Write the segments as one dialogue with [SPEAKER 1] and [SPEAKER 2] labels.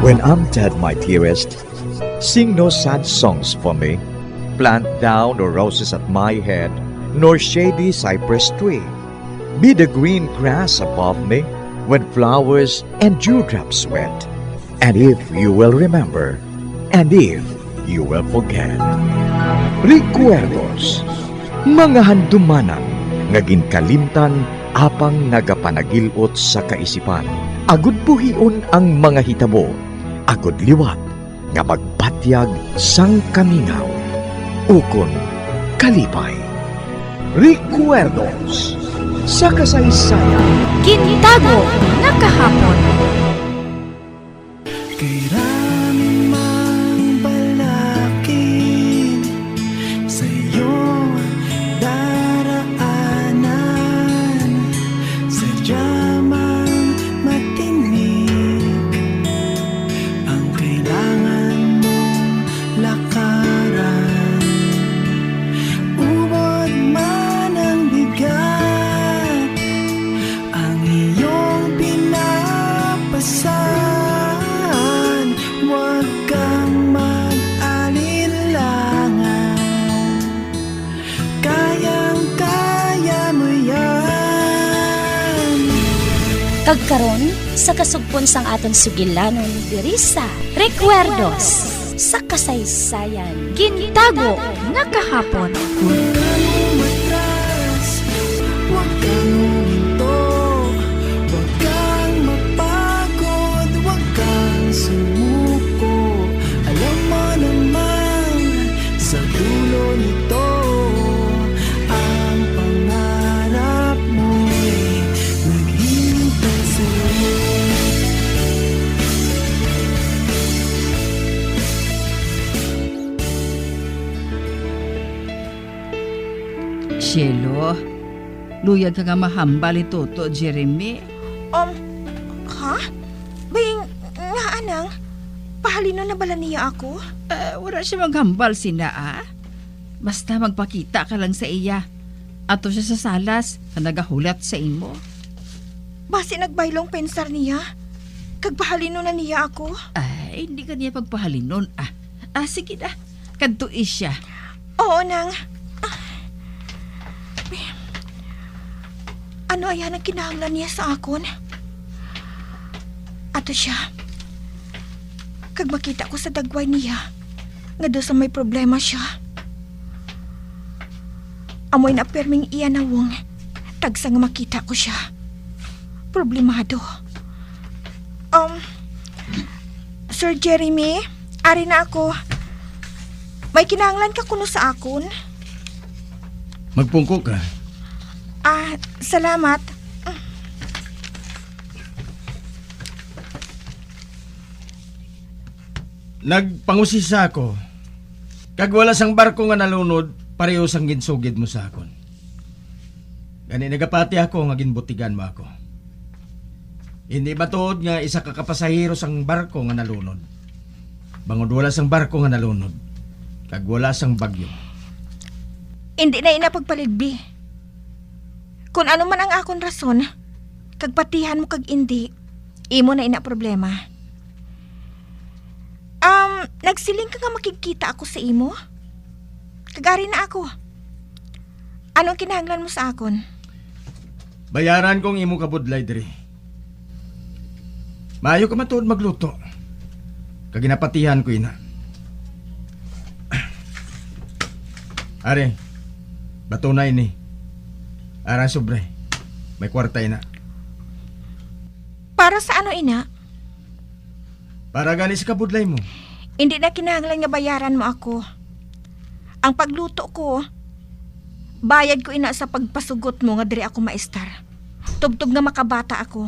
[SPEAKER 1] When I'm dead, my dearest, sing no sad songs for me. Plant down no roses at my head, nor shady cypress tree. Be the green grass above me when flowers and dewdrops wet. And if you will remember, and if you will forget. Recuerdos, mga handumanan, ngaging kalimtan, apang nagapanagilot sa kaisipan. Agud buhion ang mga hitabo, agud liwat, nga magpatyag sang kamingaw. Ukon kalipay. Recuerdos sa kasaysayan.
[SPEAKER 2] Gintago nga kahapon.
[SPEAKER 3] Kay raming mang balakid sa iyong daraanan, sadya mang matinik ang kailangan mong lakaran. Ubod man ang bigat ang iyong pinapasan, huwag kang mag-alinlangan, kayang-kaya mo yan.
[SPEAKER 2] Kagkaron sa kasugpon sang aton sugilanon diri sa Recuerdos sa kasaysayan. Gintago nga kahapon.
[SPEAKER 3] Huwag kang umatras, huwag kang huminto, huwag kang mapagod, huwag kang sumuko. Alam mo naman, sa dulo nito, ang pangarap mo'y naghihintay sa'yo.
[SPEAKER 4] Cielo, luyag ka nga mahambal ito to, Jeremy.
[SPEAKER 5] Ha? Baying, nga anang, pahalino na bala niya ako?
[SPEAKER 4] Wala siya maghambal sina, Basta magpakita ka lang sa iya. Ato siya sa salas, na nagahulat sa imo.
[SPEAKER 5] Basi nagbaylong pensar niya? Kag pahalino na niya ako?
[SPEAKER 4] Ay, hindi ka niya pagpahalinon, sige na, kadtuis siya.
[SPEAKER 5] Oo, nang. Ano ayan ang kinahanglan niya sa akon? Ato siya. Kag makita ko sa dagway niya, nga do sa may problema siya. Amoy na perming iyan nawong, tagsa nga makita ko siya. Problemado. Sir Jeremy, ari na ako. May kinahanglan ka kuno sa akon?
[SPEAKER 6] Magpungko ka.
[SPEAKER 5] Salamat.
[SPEAKER 6] Nagpangusisa ako. Kag wala sang barko nga nalunod, pareho sang ginsugid mo sa akon. Gani nagapati ako nga ginbutigan mo ako. Hindi ba tuod nga isa ka kapasahero sang barko nga nalunod? Bangod wala sang barko nga nalunod, kag wala sang bagyo.
[SPEAKER 5] Hindi na inapagpaligbi. Kung ano man ang akon rason, kag patihan mo kag indi, imo na ina problema. Nagsiling ka nga makikita ako sa imo? Kagari na ako. Anong kinahanglan mo sa akon?
[SPEAKER 6] Bayaran kong imo kabudlay diri. Maayo ka matuod magluto. Kag ginapatihan ko ina. Are, bato na ini. Arang sobre. May kwarta ina.
[SPEAKER 5] Para sa ano ina?
[SPEAKER 6] Para gani sa kabudlay mo.
[SPEAKER 5] Hindi na kinahanglan nga bayaran mo ako. Ang pagluto ko, bayad ko ina sa pagpasugot mo nga diri ako maestar. Tubtob nga makabata ako.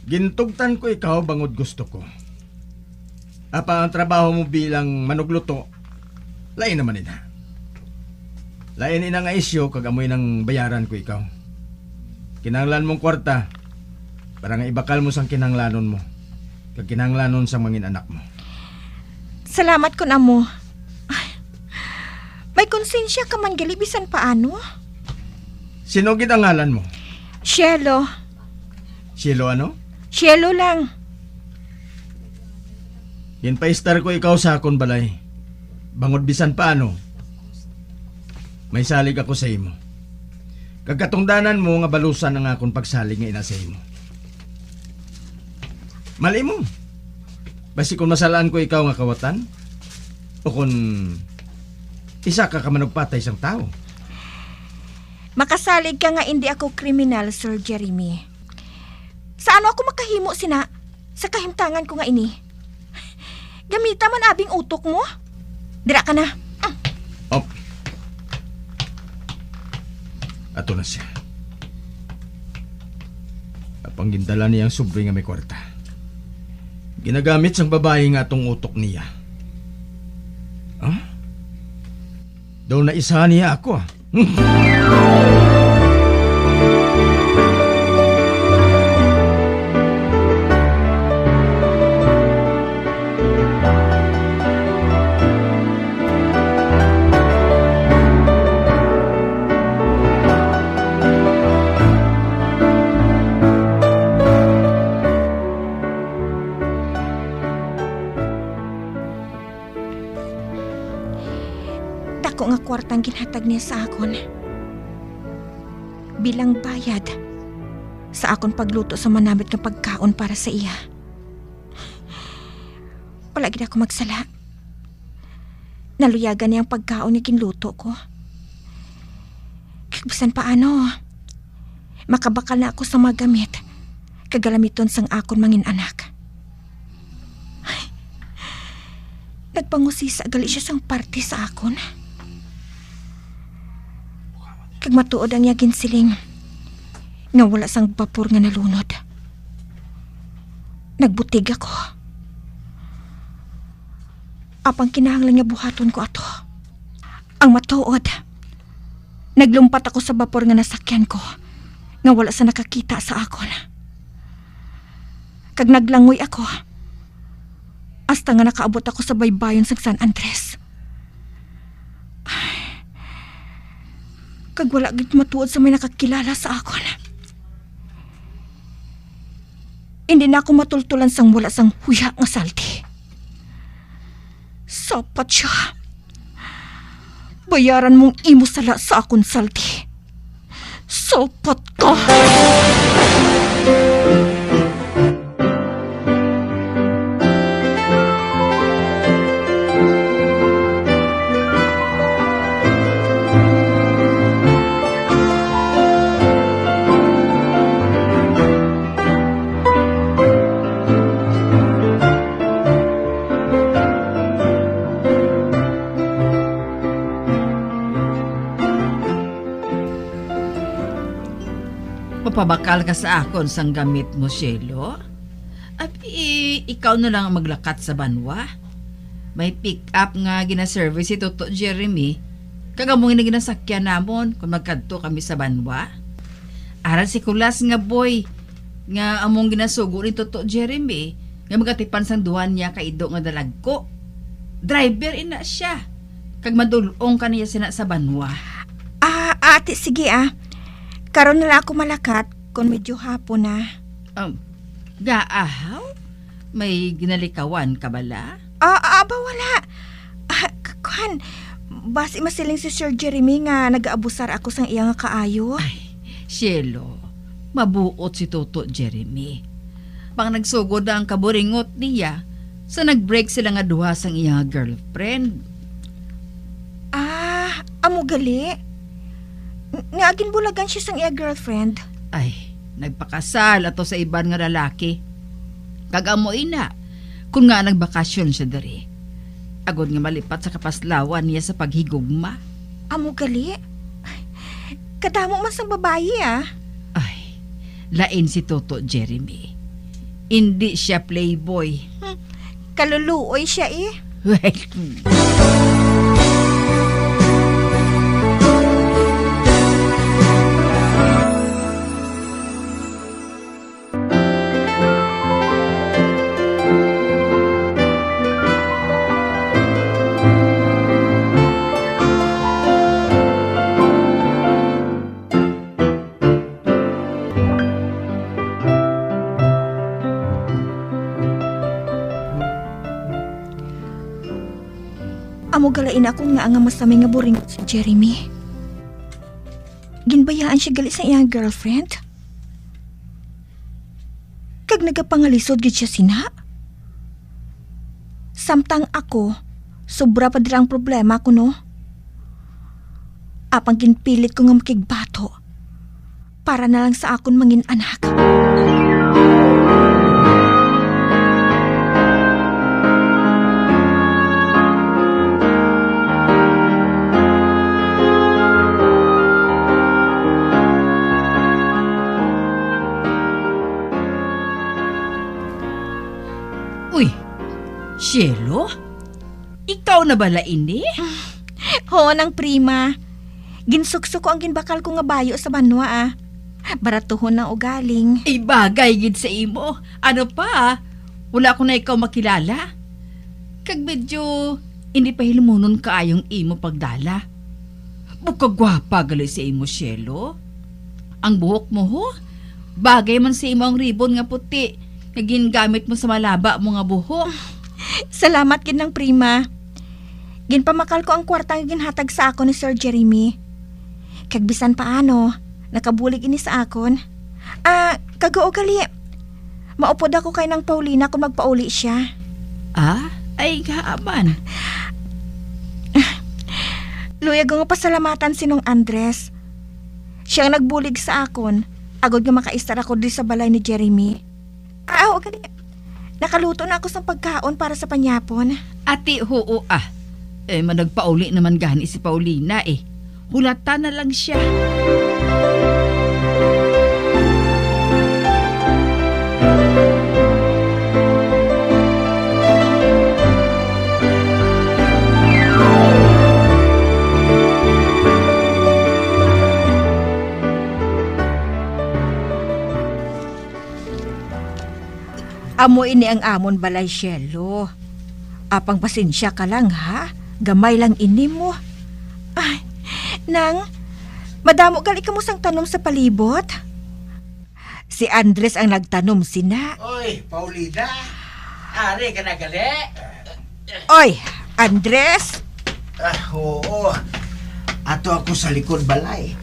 [SPEAKER 6] Gintugtan ko ikaw bangod gusto ko. Apa ang trabaho mo bilang manugluto, lain naman ina. Lain ina nga isyo kag amoy ng bayaran ko ikaw. Kinahanglan mong kwarta para nga ibakal mo sang kinahanglanon mo. Kag kinahanglanon sa mangin anak mo.
[SPEAKER 5] Salamat ko na mo. May konsensya ka man gali bisan paano?
[SPEAKER 6] Sino gid ang ngalan mo?
[SPEAKER 5] Cielo.
[SPEAKER 6] Cielo ano?
[SPEAKER 5] Cielo lang.
[SPEAKER 6] Ginpaistar ko ikaw sa akon balay. Bangod bisan paano. May salig ako sa imo. Kagkatungdanan mo nga balusan ang akong pagsalig nga ina sa imo. Mali mo. Basi kung masalaan ko ikaw nga kawatan, o kung isa ka kamanagpatay isang tao.
[SPEAKER 5] Makasalig ka nga hindi ako kriminal, Sir Jeremy. Sa ano ako makahimo sina? Sa kahimtangan ko nga ini. Gamita man abing utok mo. Dira ka na.
[SPEAKER 6] Op. Ato na siya. Apang gindala niyang subri nga may kwarta. Ginagamit sang babae nga atong utok niya. Daw na isa niya ako ah.
[SPEAKER 5] Dako nga kwartang ginhatag niya sa akon. Bilang bayad sa akon pagluto sa manamit ng pagkaon para sa iya. Wala gid ako magsala. Naluyagan niya ang pagkaon niya ginluto ko. Kagbisan paano, makabakal na ako sa mga gamit kagalamiton sang akon mangin anak. Nagpangusisa gali siya sang parte sa akon. Kag matuod ang yagin siling nga wala sang vapor nga nalunod. Nagbutig ako. Apang kinahanglan nga buhaton ko ato. Ang matuod. Naglumpat ako sa vapor nga nasakyan ko nga wala sa nakakita sa akon. Kag naglangoy ako. Hasta nga nakaabot ako sa baybayon sa San Andres. Kag wala gid matuod sa may nakakilala sa akon. Hindi na ako matultulan sang wala sang huya nga salti. Sapat siya. Bayaran mong imo sala sa akon salti. Sapat ka.
[SPEAKER 4] Mapabakal ka sa akon sang gamit mo, Shelo? At ikaw na lang ang maglakat sa banwa? May pick-up nga gina-service si Toto Jeremy. Kagamungin na ginasakyan namon kung magkadto kami sa banwa. Aral si Kulas nga boy, nga among ginasugo ni Toto Jeremy, nga magatipan sang duwan niya kaido nga dalagko. Driver ina siya. Kag madulong kaniya sina sa banwa.
[SPEAKER 5] Ate, sige Karon na lang ako malakat kung medyo hapon na.
[SPEAKER 4] Gaahaw? May ginalikawan ka bala?
[SPEAKER 5] Aba, wala. Kuhan, basi masiling si Sir Jeremy nga nag-aabusar ako sang iya nga kaayo.
[SPEAKER 4] Ay, Shelo, mabuot si Toto Jeremy. Pang nagsugod ang kaburingot niya, sa nag-break sila nga duha sang iya nga girlfriend.
[SPEAKER 5] Amo gali? Nga agin bulagan siya sang iya girlfriend.
[SPEAKER 4] Ay, nagpakasal ato sa iban nga lalaki. Kagamoy na, kung nga nagbakasyon siya dari. Agod nga malipat sa kapaslawan niya sa paghigugma.
[SPEAKER 5] Amo gali? Kadamo man sang babayi
[SPEAKER 4] Ay, lain si Toto Jeremy. Hindi siya playboy.
[SPEAKER 5] Kaluluoy siya amo galain ako nga masamay nga buringot si Jeremy. Ginbayaan siya gali sa iyang girlfriend. Kag nagapangalisod gid siya sina. Samtang ako, sobra pa dilang problema ko no. Apang ginpilit ko nga makigbato para na lang sa akon mangin anak.
[SPEAKER 4] Uy, Shelo? Ikaw na bala ini?
[SPEAKER 5] Ho nang prima. Ginsukso ko ang ginbakal ko nga bayo sa banwa Baratuhon ng ugaling.
[SPEAKER 4] Ay bagay gid sa imo. Ano pa? Wala ko na ikaw makilala. Kag medyo hindi pa hilumunon kaayong imo pagdala. Bukag gwapa gali sa imo, Shelo. Ang buhok mo ho, bagay man sa imo ang ribbon nga puti. Nga gamit mo sa malaba mo nga buhok.
[SPEAKER 5] Salamat gid ng prima. Ginpamakal ko ang kwarta nga ginhatag sa ako ni Sir Jeremy. Kag bisan paano, nakabulig ini sa akon. Kagao gali. Maupod ako kay nang Paulina kung magpauli siya.
[SPEAKER 4] Ay gaaman.
[SPEAKER 5] Luyag nga pasalamatan sinong Andres. Siya ang nagbulig sa akon. Agod nga makaistar ako di sa balay ni Jeremy. Oo gali. Nakaluto na ako sa pagkaon para sa panyapon.
[SPEAKER 4] Ati hoo managpauli naman gani si Paulina Hulata na lang siya.
[SPEAKER 5] Amo ini ang amon balay, Shelo. Apang pasensya ka lang ha. Gamay lang ini mo. Ay, nang, madamo gali ka mo sang tanom sa palibot. Si Andres ang nagtanom sina.
[SPEAKER 7] Oy, Paulina. Ari ka na gali?
[SPEAKER 5] Oy, Andres.
[SPEAKER 7] Oo. Ato ako sa likod balay.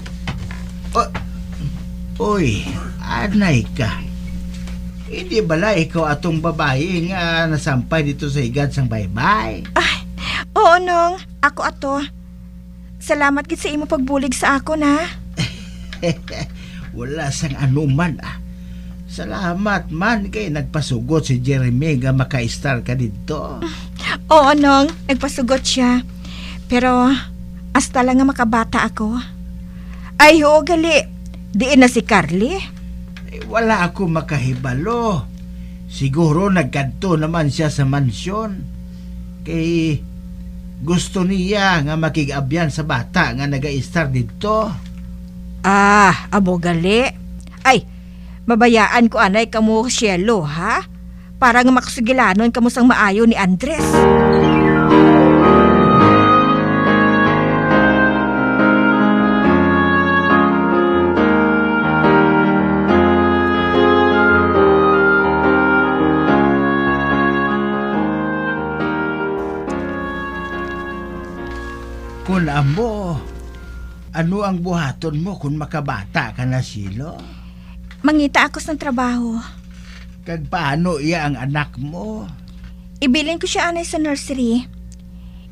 [SPEAKER 7] Oy, anay ka. Hindi bala ikaw atong babae nga nasampay dito sa higad sang baybay?
[SPEAKER 5] Ay, oo nong, ako ato. Salamat gid sa imo pagbulig sa ako na.
[SPEAKER 7] Wala sang anuman Salamat man kay nagpasugot si Jeremy nga maka-star ka dito.
[SPEAKER 5] Oo nong, nagpasugot siya. Pero hasta lang nga makabata ako. Ay oo gali, diin na si Carly.
[SPEAKER 7] Wala ako makahibalo. Siguro nagkadto naman siya sa mansyon. Kay gusto niya nga makigabyan sa bata nga naga-star dito.
[SPEAKER 5] Abo gali. Ay, babayaan ko anay kamo, Shelo, ha? Para nga makasigilanon kamo sang maayo ni Andres.
[SPEAKER 7] Kung amo, ano ang buhaton mo kung makabata ka na, Shelo?
[SPEAKER 5] Mangita ako sa trabaho.
[SPEAKER 7] Kag paano iya ang anak mo?
[SPEAKER 5] Ibilin ko siya anay sa nursery.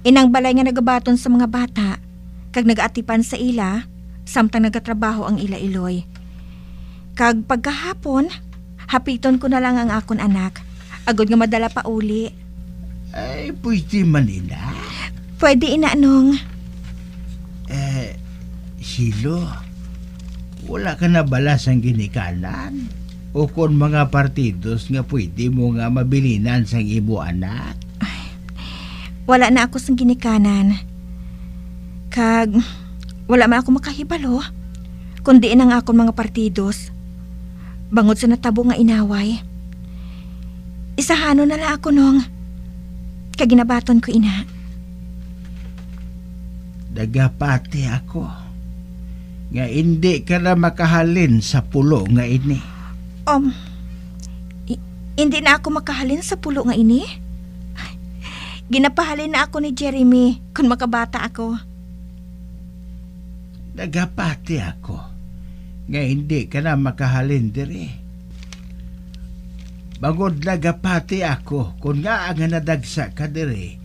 [SPEAKER 5] Inang balay nga nagabaton sa mga bata. Kag nagaatipan sa ila, samtang nagatrabaho ang ila iloy. Kag pagkahapon, hapiton ko na lang ang akon anak. Agod nga madala pa uli.
[SPEAKER 7] Ay, pwede man ina.
[SPEAKER 5] Pwede inaanong.
[SPEAKER 7] Shelo, wala ka na balas ang ginikanan? O kung mga partidos nga pwede mo nga mabilinan sang imo anak?
[SPEAKER 5] Wala na ako sang ginikanan. Kag, wala man ako makahibalo. Kundi ang akong mga partidos. Bangod sa natabo nga inaway. Isahano na lang ako nung kaginabaton ko ina.
[SPEAKER 7] Dagapati ako nga hindi ka na makahalin sa pulo nga ini.
[SPEAKER 5] Hindi na ako makahalin sa pulo nga ini. Ginapahalin na ako ni Jeremy kung makabata ako.
[SPEAKER 7] Nagapati ako nga hindi ka na makahalin diri. Bangod nagapati ako kung nga ang nadagsa ka diri,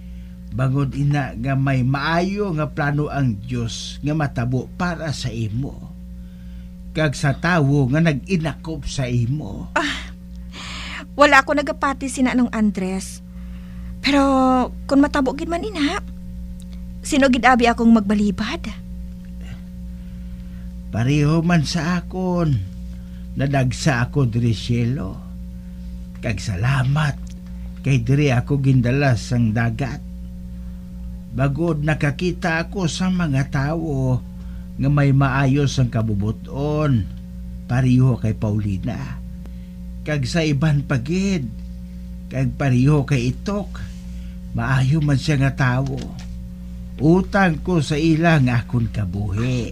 [SPEAKER 7] bangod ina nga may maayo nga plano ang Dios nga matabo para sa imo. Kag sa tawo nga nag-inakop sa imo.
[SPEAKER 5] Wala ako nagapati sina nung Andres. Pero kung matabo gid man ina, sino gid abi akong magbalibad?
[SPEAKER 7] Pareho man sa akon, nadagsa ako diri Cielo. Kag salamat kay diri ako gindala sang dagat. Bagod nakakita ako sa mga tawo nga may maayos ang kabubuton, pareho kay Paulina. Kag sa iban pagid, kag pareho kay Itok, maayo man siya nga tawo. Utang ko sa ilang akon kabuhi.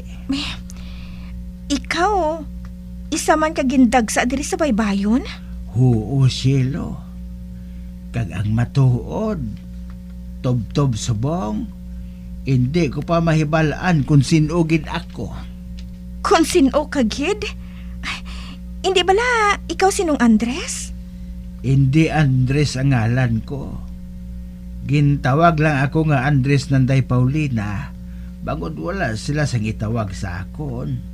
[SPEAKER 5] Ikaw, isa man ka gindagsa diri sa baybayon?
[SPEAKER 7] Oo, Cielo. Kag ang matuod, tob-tob subong, hindi ko pa mahibalaan kung sinugid ako.
[SPEAKER 5] Kung sino ka gid? Ay, hindi bala ikaw sinong Andres?
[SPEAKER 7] Hindi Andres ang ngalan ko. Gintawag lang ako nga Andres Nanday Paulina, bangod wala sila sang itawag sa akon.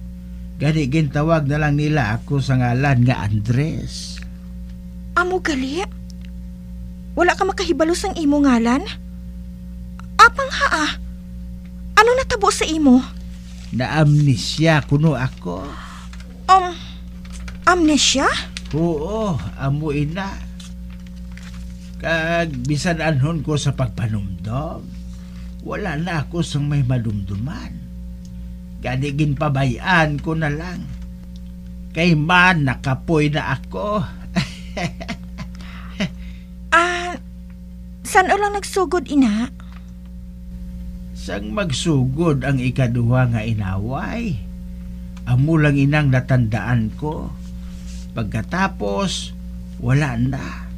[SPEAKER 7] Gani gintawag na lang nila ako sa ngalan nga Andres.
[SPEAKER 5] Amo gali? Wala ka makahibalo sang imo ngalan? Apang haa? Ano natabo sa imo?
[SPEAKER 7] Na-amnesia kuno ako.
[SPEAKER 5] Amnesia?
[SPEAKER 7] Oo, amo ina. Kag bisan anhon ko sa pagpanumdom, wala na ako sang may madumduman. Gani ginpabayaan ko na lang. Kay man nakapoy na ako.
[SPEAKER 5] Saan o lang nagsugod ina?
[SPEAKER 7] Sang magsugod ang ikaduha nga inaway, amo lang inang natandaan ko. Pagkatapos, wala na.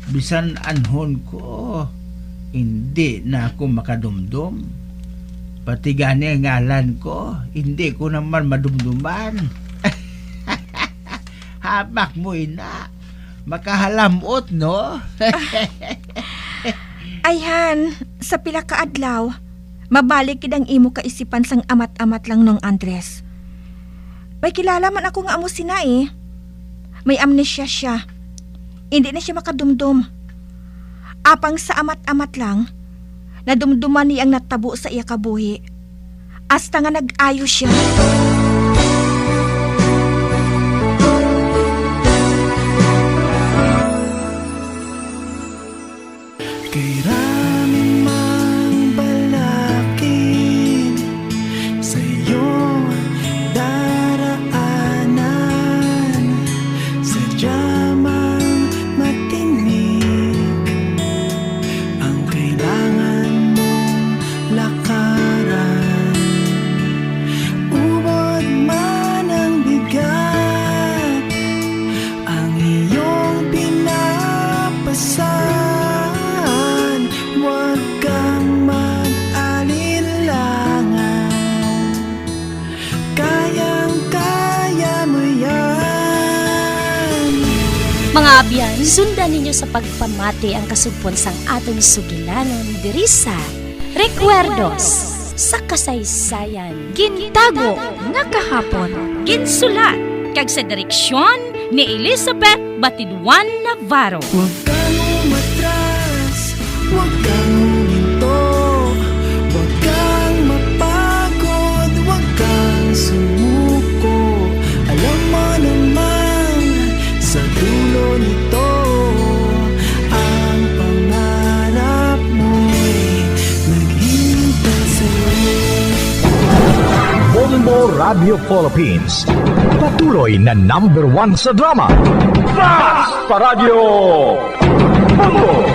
[SPEAKER 7] Bisan anhon ko, hindi na ako makadumdum. Pati gani ang ngalan ko, hindi ko naman madumduman. Hamak mo ina, makahalamot no?
[SPEAKER 5] Ayhan, sa pila ka adlaw, mabalik kid ang imo kaisipan sang amat-amat lang nung Andres. May kilala man ako nga amo sina eh. May amnesia siya. Hindi na siya makadumdum. Apang sa amat-amat lang, nadumduman niyang natabo sa iya kabuhi. Hasta nga nag-ayo siya.
[SPEAKER 3] Kay ramin mang balakid sa iyong daraanan, sadyamang matinik ang kailangan mong lakaran. Ubod man ang bigat ang iyong pinapasan. Huwag kang mag-alinlangan, kayang-kaya mo yan.
[SPEAKER 2] Mga abyan, sundan ninyo sa pagpamati ang kasugpon sang aton sugilanon diri sa Recuerdos sa kasaysayan. Gintago nga kahapon. Ginsulat kag sa direksyon ni Elizabeth Batidwan Navarro.
[SPEAKER 3] Huwag kang umatras, huwag kang huminto, huwag kang mapagod, huwag kang sumuko. Alam mo naman, sa dulo nito, ang pangarap mo'y naghihintay sa'yo.
[SPEAKER 1] Bombo Radio Philippines. Patuloy na #1 sa drama. Fast Paradyo! Bombo!